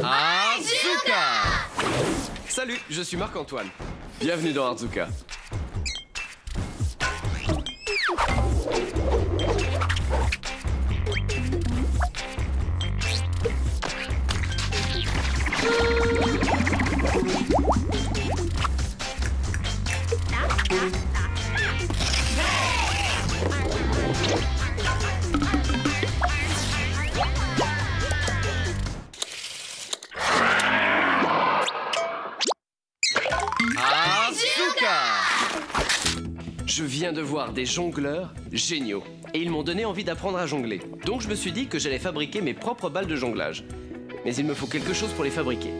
Arzuka! Salut, je suis Marc-Antoine. Bienvenue dans Arzuka. Je viens de voir des jongleurs géniaux et ils m'ont donné envie d'apprendre à jongler. Donc je me suis dit que j'allais fabriquer mes propres balles de jonglage. Mais il me faut quelque chose pour les fabriquer.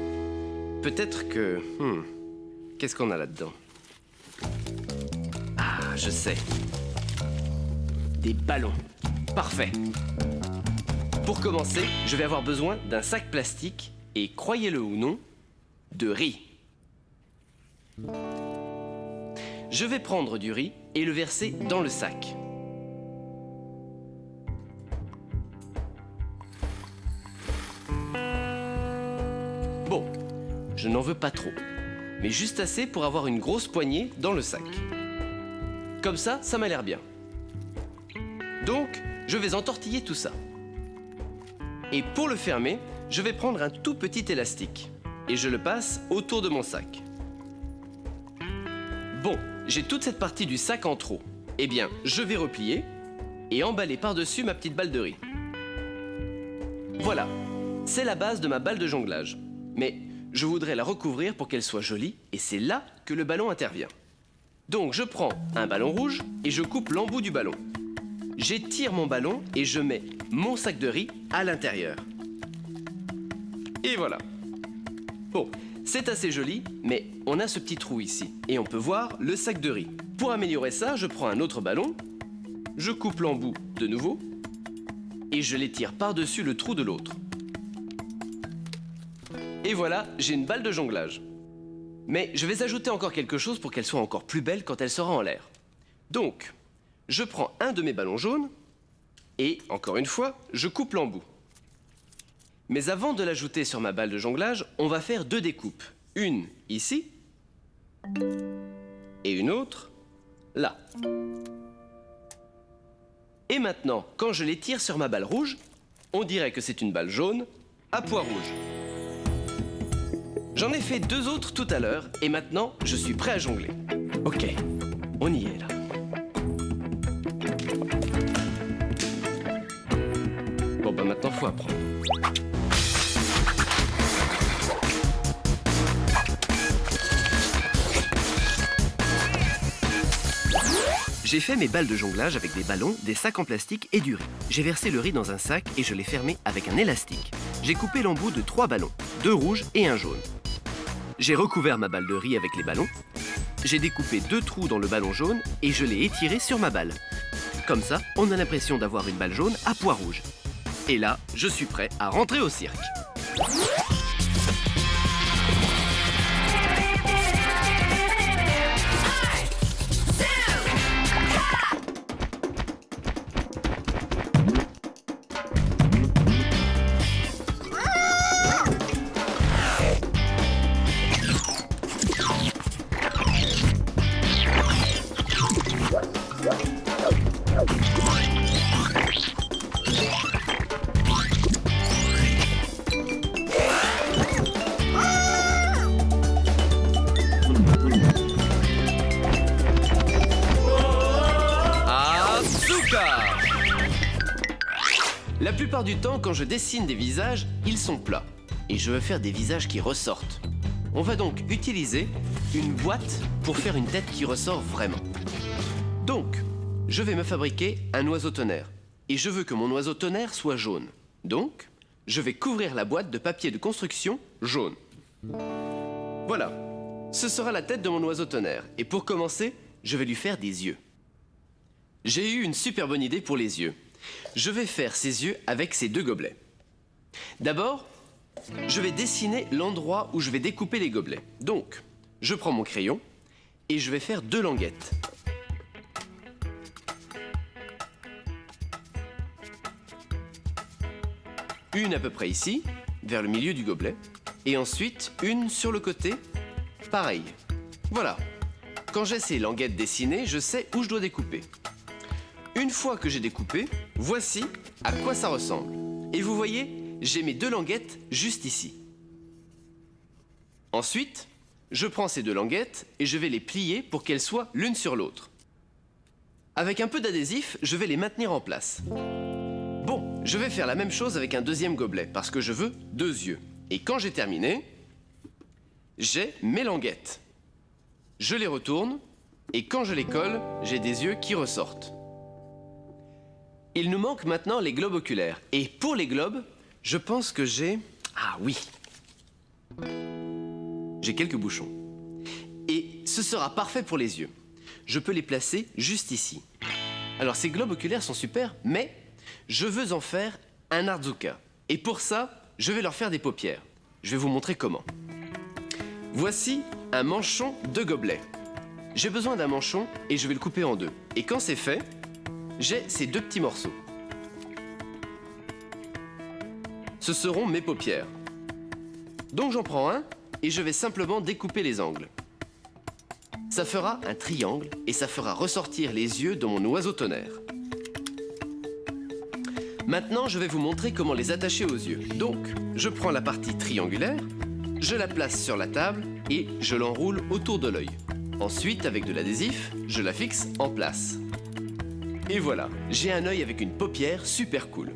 Peut-être que... Qu'est-ce qu'on a là-dedans? Ah, je sais. Des ballons. Parfait. Pour commencer, je vais avoir besoin d'un sac plastique et, croyez-le ou non, de riz. Je vais prendre du riz et le verser dans le sac. Bon, je n'en veux pas trop, mais juste assez pour avoir une grosse poignée dans le sac. Comme ça, ça m'a l'air bien. Donc, je vais entortiller tout ça. Et pour le fermer, je vais prendre un tout petit élastique et je le passe autour de mon sac. Bon, j'ai toute cette partie du sac en trop. Eh bien, je vais replier et emballer par-dessus ma petite balle de riz. Voilà, c'est la base de ma balle de jonglage. Mais je voudrais la recouvrir pour qu'elle soit jolie et c'est là que le ballon intervient. Donc je prends un ballon rouge et je coupe l'embout du ballon. J'étire mon ballon et je mets mon sac de riz à l'intérieur. Et voilà. Bon. C'est assez joli, mais on a ce petit trou ici et on peut voir le sac de riz. Pour améliorer ça, je prends un autre ballon, je coupe l'embout de nouveau et je l'étire par-dessus le trou de l'autre. Et voilà, j'ai une balle de jonglage. Mais je vais ajouter encore quelque chose pour qu'elle soit encore plus belle quand elle sera en l'air. Donc, je prends un de mes ballons jaunes et, encore une fois, je coupe l'embout. Mais avant de l'ajouter sur ma balle de jonglage, on va faire deux découpes. Une ici et une autre là. Et maintenant, quand je les tire sur ma balle rouge, on dirait que c'est une balle jaune à pois rouge. J'en ai fait deux autres tout à l'heure et maintenant, je suis prêt à jongler. Ok, on y est là. Bon bah maintenant, faut apprendre. J'ai fait mes balles de jonglage avec des ballons, des sacs en plastique et du riz. J'ai versé le riz dans un sac et je l'ai fermé avec un élastique. J'ai coupé l'embout de 3 ballons, 2 rouges et un jaune. J'ai recouvert ma balle de riz avec les ballons. J'ai découpé 2 trous dans le ballon jaune et je l'ai étiré sur ma balle. Comme ça, on a l'impression d'avoir une balle jaune à pois rouge. Et là, je suis prêt à rentrer au cirque. La plupart du temps, quand je dessine des visages, ils sont plats. Et je veux faire des visages qui ressortent. On va donc utiliser une boîte pour faire une tête qui ressort vraiment. Donc, je vais me fabriquer un oiseau tonnerre. Et je veux que mon oiseau tonnerre soit jaune. Donc, je vais couvrir la boîte de papier de construction jaune. Voilà, ce sera la tête de mon oiseau tonnerre. Et pour commencer, je vais lui faire des yeux. J'ai eu une super bonne idée pour les yeux. Je vais faire ses yeux avec ces 2 gobelets. D'abord, je vais dessiner l'endroit où je vais découper les gobelets. Donc, je prends mon crayon et je vais faire 2 languettes. Une à peu près ici, vers le milieu du gobelet. Et ensuite, une sur le côté, pareil. Voilà. Quand j'ai ces languettes dessinées, je sais où je dois découper. Une fois que j'ai découpé, voici à quoi ça ressemble. Et vous voyez, j'ai mes 2 languettes juste ici. Ensuite, je prends ces 2 languettes et je vais les plier pour qu'elles soient l'une sur l'autre. Avec un peu d'adhésif, je vais les maintenir en place. Bon, je vais faire la même chose avec un deuxième gobelet parce que je veux 2 yeux. Et quand j'ai terminé, j'ai mes languettes. Je les retourne et quand je les colle, j'ai des yeux qui ressortent. Il nous manque maintenant les globes oculaires. Et pour les globes, je pense que j'ai... Ah oui! J'ai quelques bouchons. Et ce sera parfait pour les yeux. Je peux les placer juste ici. Alors ces globes oculaires sont super, mais je veux en faire un Arzuka. Et pour ça, je vais leur faire des paupières. Je vais vous montrer comment. Voici un manchon de gobelet. J'ai besoin d'un manchon et je vais le couper en 2. Et quand c'est fait, j'ai ces 2 petits morceaux. Ce seront mes paupières. Donc j'en prends un et je vais simplement découper les angles. Ça fera un triangle et ça fera ressortir les yeux de mon oiseau tonnerre. Maintenant, je vais vous montrer comment les attacher aux yeux. Donc, je prends la partie triangulaire, je la place sur la table et je l'enroule autour de l'œil. Ensuite, avec de l'adhésif, je la fixe en place. Et voilà, j'ai un œil avec une paupière super cool.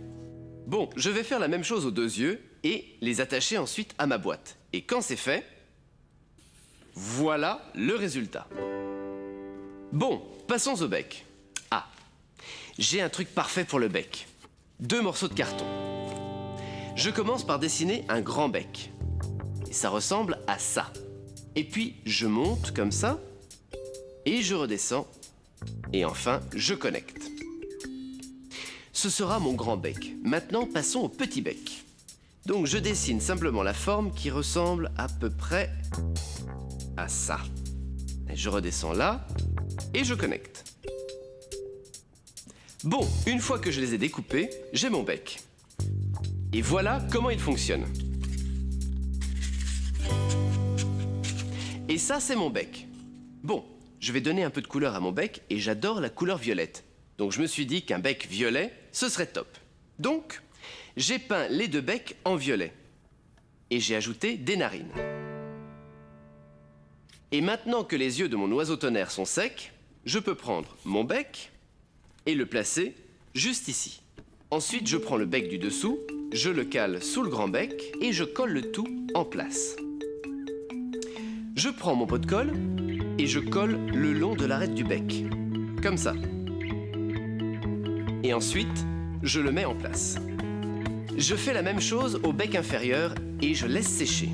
Bon, je vais faire la même chose aux 2 yeux et les attacher ensuite à ma boîte. Et quand c'est fait, voilà le résultat. Bon, passons au bec. Ah, j'ai un truc parfait pour le bec. 2 morceaux de carton. Je commence par dessiner un grand bec. Et ça ressemble à ça. Et puis, je monte comme ça. Et je redescends. Et enfin, je connecte. Ce sera mon grand bec. Maintenant, passons au petit bec. Donc, je dessine simplement la forme qui ressemble à peu près à ça. Et je redescends là. Et je connecte. Bon, une fois que je les ai découpés, j'ai mon bec. Et voilà comment il fonctionne. Et ça, c'est mon bec. Bon, je vais donner un peu de couleur à mon bec et j'adore la couleur violette. Donc je me suis dit qu'un bec violet, ce serait top. Donc, j'ai peint les 2 becs en violet. Et j'ai ajouté des narines. Et maintenant que les yeux de mon oiseau tonnerre sont secs, je peux prendre mon bec et le placer juste ici. Ensuite, je prends le bec du dessous, je le cale sous le grand bec et je colle le tout en place. Je prends mon pot de colle et je colle le long de l'arête du bec, comme ça. Et ensuite, je le mets en place. Je fais la même chose au bec inférieur et je laisse sécher.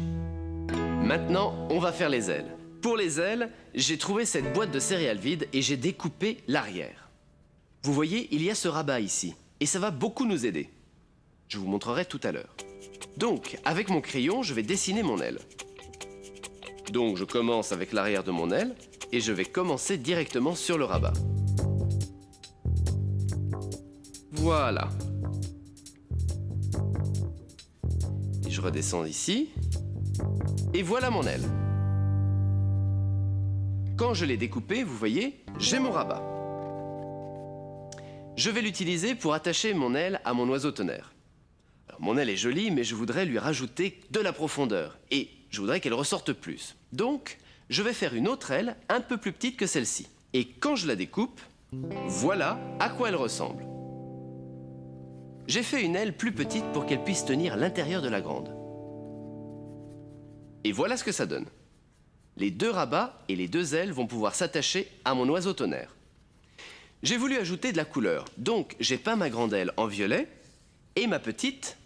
Maintenant, on va faire les ailes. Pour les ailes, j'ai trouvé cette boîte de céréales vide et j'ai découpé l'arrière. Vous voyez, il y a ce rabat ici, et ça va beaucoup nous aider. Je vous montrerai tout à l'heure. Donc, avec mon crayon, je vais dessiner mon aile. Donc, je commence avec l'arrière de mon aile, et je vais commencer directement sur le rabat. Voilà. Et je redescends ici, et voilà mon aile. Quand je l'ai découpé, vous voyez, j'ai mon rabat. Je vais l'utiliser pour attacher mon aile à mon oiseau tonnerre. Alors, mon aile est jolie, mais je voudrais lui rajouter de la profondeur. Et je voudrais qu'elle ressorte plus. Donc, je vais faire une autre aile un peu plus petite que celle-ci. Et quand je la découpe, voilà à quoi elle ressemble. J'ai fait une aile plus petite pour qu'elle puisse tenir l'intérieur de la grande. Et voilà ce que ça donne. Les 2 rabats et les 2 ailes vont pouvoir s'attacher à mon oiseau tonnerre. J'ai voulu ajouter de la couleur, donc j'ai peint ma grande aile en violet et ma petite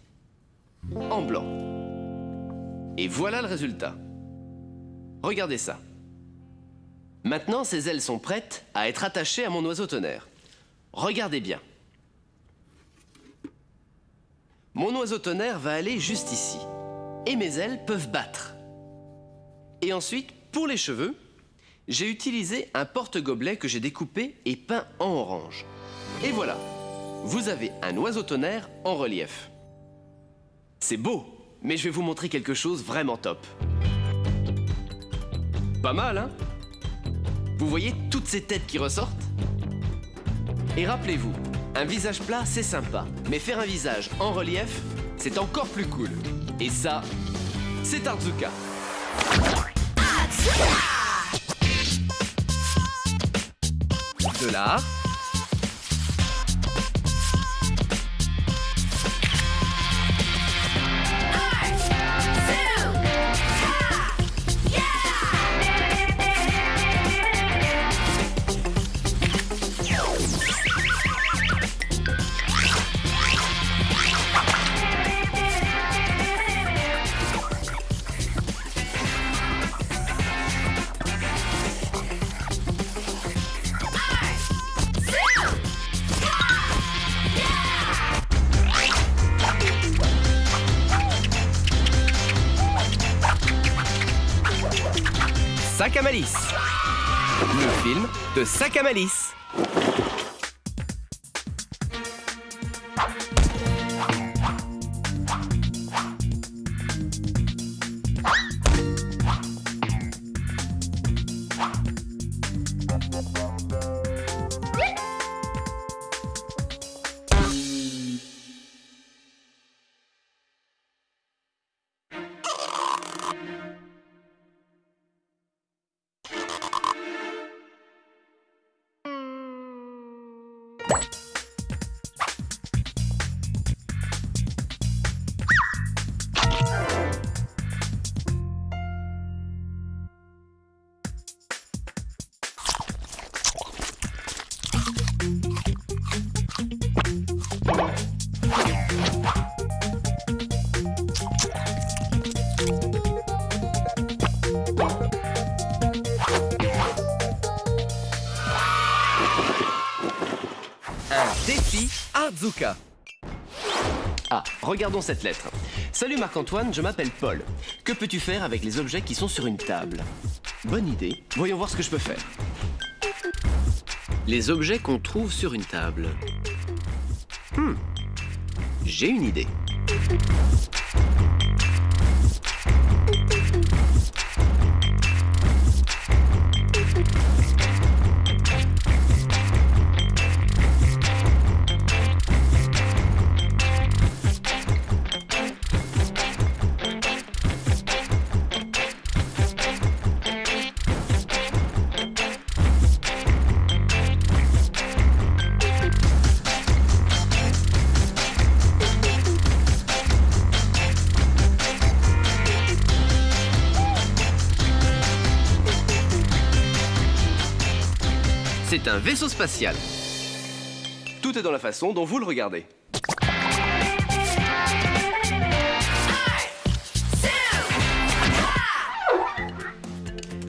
en blanc. Et voilà le résultat. Regardez ça. Maintenant, ces ailes sont prêtes à être attachées à mon oiseau tonnerre. Regardez bien. Mon oiseau tonnerre va aller juste ici. Et mes ailes peuvent battre. Et ensuite, pour les cheveux, j'ai utilisé un porte-gobelet que j'ai découpé et peint en orange. Et voilà, vous avez un oiseau tonnerre en relief. C'est beau, mais je vais vous montrer quelque chose vraiment top. Pas mal, hein? Vous voyez toutes ces têtes qui ressortent? Et rappelez-vous, un visage plat, c'est sympa, mais faire un visage en relief, c'est encore plus cool. Et ça, c'est Artzuka. De l'art. Sac à malice. Le film de Sac à malice. Un défi Artzuka. Ah, regardons cette lettre. Salut Marc-Antoine, je m'appelle Paul. Que peux-tu faire avec les objets qui sont sur une table? Bonne idée. Voyons voir ce que je peux faire. Les objets qu'on trouve sur une table. J'ai une idée. C'est un vaisseau spatial. Tout est dans la façon dont vous le regardez.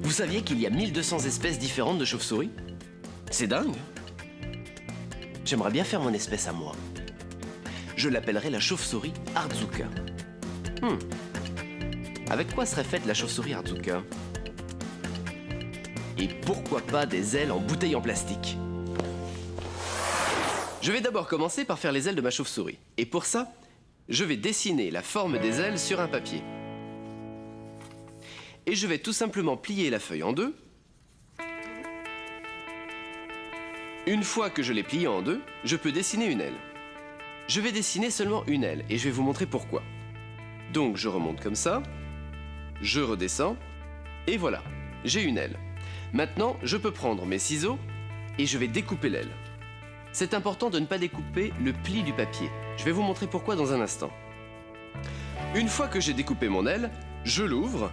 Vous saviez qu'il y a 1200 espèces différentes de chauves-souris? C'est dingue. J'aimerais bien faire mon espèce à moi. Je l'appellerais la chauve-souris Artzuka. Avec quoi serait faite la chauve-souris Artzuka? Et pourquoi pas des ailes en bouteille en plastique? Je vais d'abord commencer par faire les ailes de ma chauve-souris. Et pour ça, je vais dessiner la forme des ailes sur un papier. Et je vais tout simplement plier la feuille en deux. Une fois que je l'ai pliée en deux, je peux dessiner une aile. Je vais dessiner seulement une aile et je vais vous montrer pourquoi. Donc je remonte comme ça, je redescends, et voilà, j'ai une aile. Maintenant, je peux prendre mes ciseaux et je vais découper l'aile. C'est important de ne pas découper le pli du papier. Je vais vous montrer pourquoi dans un instant. Une fois que j'ai découpé mon aile, je l'ouvre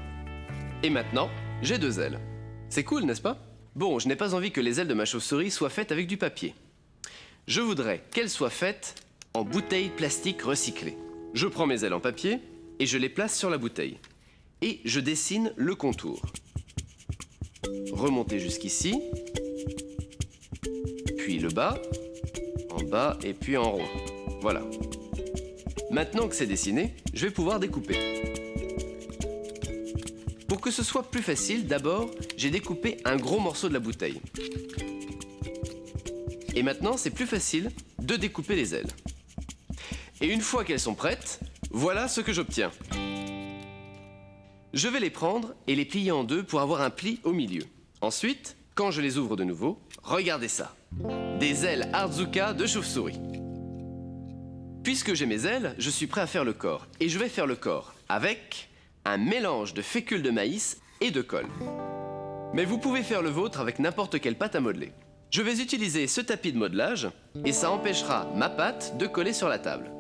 et maintenant, j'ai deux ailes. C'est cool, n'est-ce pas? Bon, je n'ai pas envie que les ailes de ma chauve-souris soient faites avec du papier. Je voudrais qu'elles soient faites en bouteille plastique recyclée. Je prends mes ailes en papier et je les place sur la bouteille. Et je dessine le contour. Remonter jusqu'ici, puis le bas, en bas et puis en rond. Voilà. Maintenant que c'est dessiné, je vais pouvoir découper. Pour que ce soit plus facile, d'abord, j'ai découpé un gros morceau de la bouteille. Et maintenant, c'est plus facile de découper les ailes. Et une fois qu'elles sont prêtes, voilà ce que j'obtiens. Je vais les prendre et les plier en deux pour avoir un pli au milieu. Ensuite, quand je les ouvre de nouveau, regardez ça. Des ailes Arzuka de chauve-souris. Puisque j'ai mes ailes, je suis prêt à faire le corps. Et je vais faire le corps avec un mélange de fécule de maïs et de colle. Mais vous pouvez faire le vôtre avec n'importe quelle pâte à modeler. Je vais utiliser ce tapis de modelage et ça empêchera ma pâte de coller sur la table.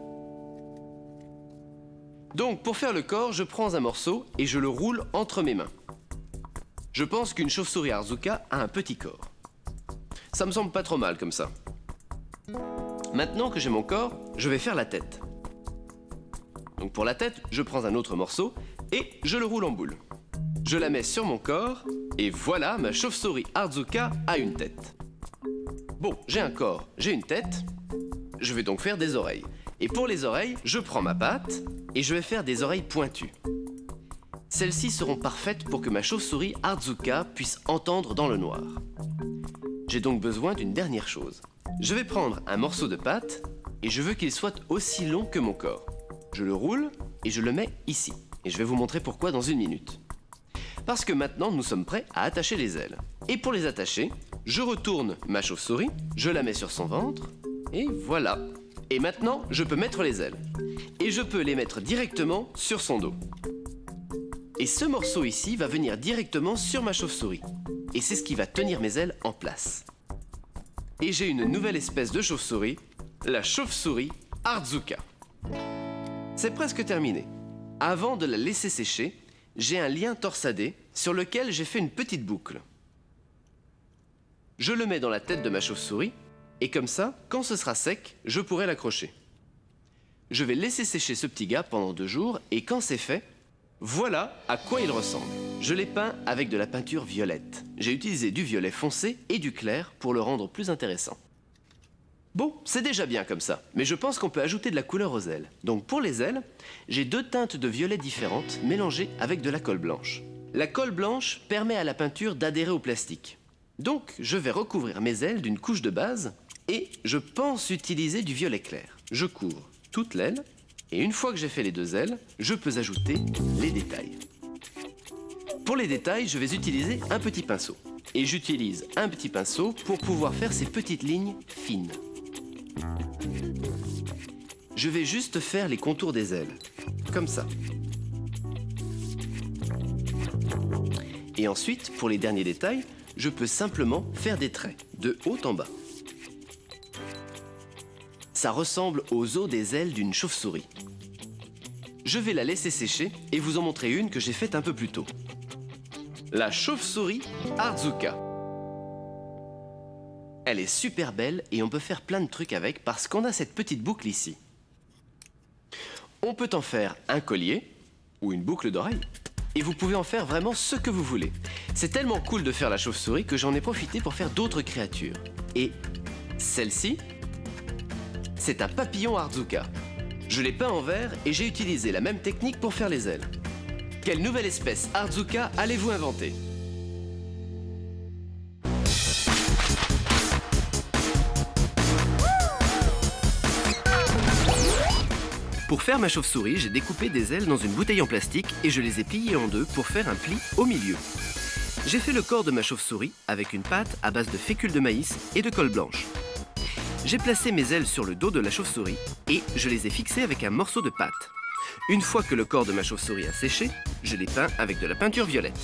Donc pour faire le corps, je prends un morceau et je le roule entre mes mains. Je pense qu'une chauve-souris Arzuka a un petit corps. Ça me semble pas trop mal comme ça. Maintenant que j'ai mon corps, je vais faire la tête. Donc pour la tête, je prends un autre morceau et je le roule en boule. Je la mets sur mon corps et voilà, ma chauve-souris Arzuka a une tête. Bon, j'ai un corps, j'ai une tête. Je vais donc faire des oreilles. Et pour les oreilles, je prends ma pâte et je vais faire des oreilles pointues. Celles-ci seront parfaites pour que ma chauve-souris Arzuka puisse entendre dans le noir. J'ai donc besoin d'une dernière chose. Je vais prendre un morceau de pâte et je veux qu'il soit aussi long que mon corps. Je le roule et je le mets ici. Et je vais vous montrer pourquoi dans une minute. Parce que maintenant, nous sommes prêts à attacher les ailes. Et pour les attacher, je retourne ma chauve-souris, je la mets sur son ventre, et voilà. Et maintenant, je peux mettre les ailes. Et je peux les mettre directement sur son dos. Et ce morceau ici va venir directement sur ma chauve-souris. Et c'est ce qui va tenir mes ailes en place. Et j'ai une nouvelle espèce de chauve-souris, la chauve-souris Arzuka. C'est presque terminé. Avant de la laisser sécher, j'ai un lien torsadé sur lequel j'ai fait une petite boucle. Je le mets dans la tête de ma chauve-souris et comme ça, quand ce sera sec, je pourrai l'accrocher. Je vais laisser sécher ce petit gars pendant 2 jours et quand c'est fait, voilà à quoi il ressemble. Je l'ai peint avec de la peinture violette. J'ai utilisé du violet foncé et du clair pour le rendre plus intéressant. Bon, c'est déjà bien comme ça, mais je pense qu'on peut ajouter de la couleur aux ailes. Donc pour les ailes, j'ai 2 teintes de violet différentes mélangées avec de la colle blanche. La colle blanche permet à la peinture d'adhérer au plastique. Donc je vais recouvrir mes ailes d'une couche de base et je pense utiliser du violet clair. Je couvre toute l'aile et une fois que j'ai fait les 2 ailes, je peux ajouter les détails. Pour les détails, je vais utiliser un petit pinceau. Et j'utilise un petit pinceau pour pouvoir faire ces petites lignes fines. Je vais juste faire les contours des ailes, comme ça. Et ensuite, pour les derniers détails, je peux simplement faire des traits, de haut en bas. Ça ressemble aux os des ailes d'une chauve-souris. Je vais la laisser sécher et vous en montrer une que j'ai faite un peu plus tôt. La chauve-souris Arzuka. Elle est super belle et on peut faire plein de trucs avec parce qu'on a cette petite boucle ici. On peut en faire un collier ou une boucle d'oreille. Et vous pouvez en faire vraiment ce que vous voulez. C'est tellement cool de faire la chauve-souris que j'en ai profité pour faire d'autres créatures. Et celle-ci, c'est un papillon Arzuka. Je l'ai peint en vert et j'ai utilisé la même technique pour faire les ailes. Quelle nouvelle espèce Arzuka allez-vous inventer ? Pour faire ma chauve-souris, j'ai découpé des ailes dans une bouteille en plastique et je les ai pliées en 2 pour faire un pli au milieu. J'ai fait le corps de ma chauve-souris avec une pâte à base de fécule de maïs et de colle blanche. J'ai placé mes ailes sur le dos de la chauve-souris et je les ai fixées avec un morceau de pâte. Une fois que le corps de ma chauve-souris a séché, je l'ai peint avec de la peinture violette.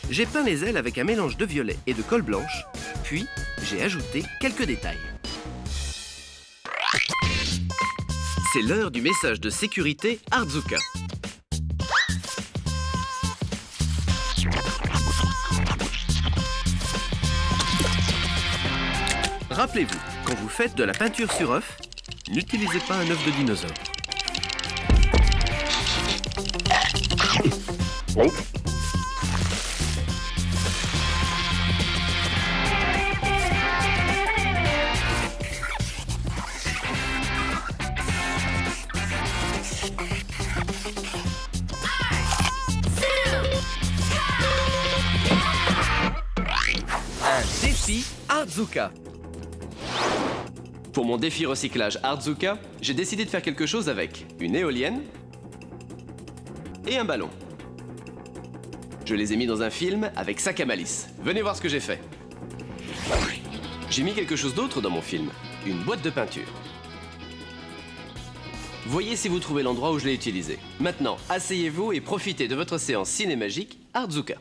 J'ai peint les ailes avec un mélange de violet et de colle blanche, puis j'ai ajouté quelques détails. C'est l'heure du message de sécurité Arzuka. Rappelez-vous, quand vous faites de la peinture sur œuf, n'utilisez pas un œuf de dinosaure. Un défi Arzuka. Pour mon défi recyclage Arzuka, j'ai décidé de faire quelque chose avec une éolienne et un ballon. Je les ai mis dans un film avec sac à malice. Venez voir ce que j'ai fait. J'ai mis quelque chose d'autre dans mon film. Une boîte de peinture. Voyez si vous trouvez l'endroit où je l'ai utilisé. Maintenant, asseyez-vous et profitez de votre séance cinémagique Artzuka.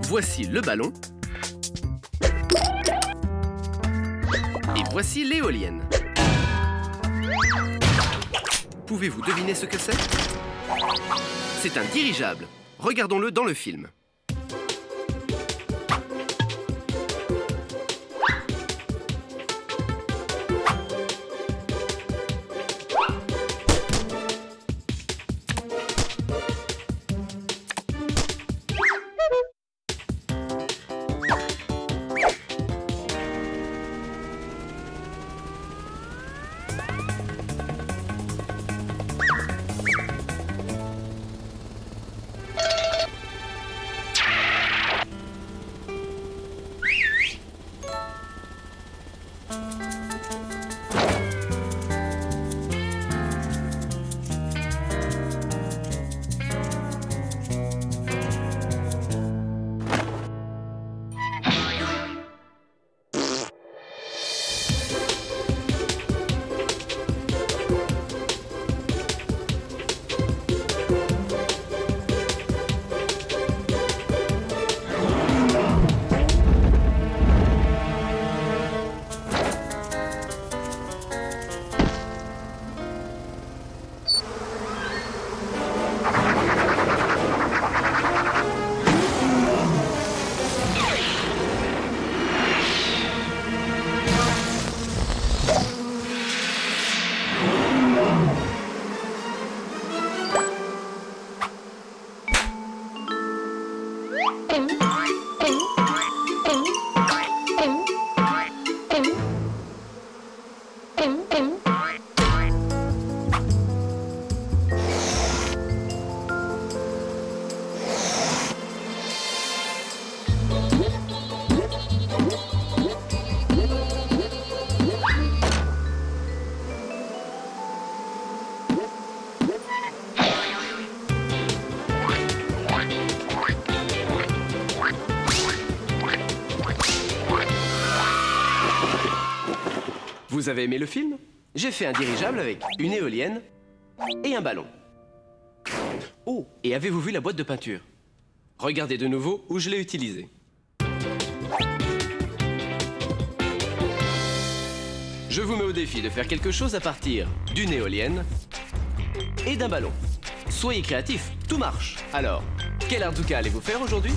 Voici le ballon. Et voici l'éolienne. Pouvez-vous deviner ce que c'est? C'est un dirigeable. Regardons-le dans le film. Vous avez aimé le film? J'ai fait un dirigeable avec une éolienne et un ballon. Oh, et avez-vous vu la boîte de peinture? Regardez de nouveau où je l'ai utilisée. Je vous mets au défi de faire quelque chose à partir d'une éolienne et d'un ballon. Soyez créatifs, tout marche. Alors, quel Artzuka allez-vous faire aujourd'hui?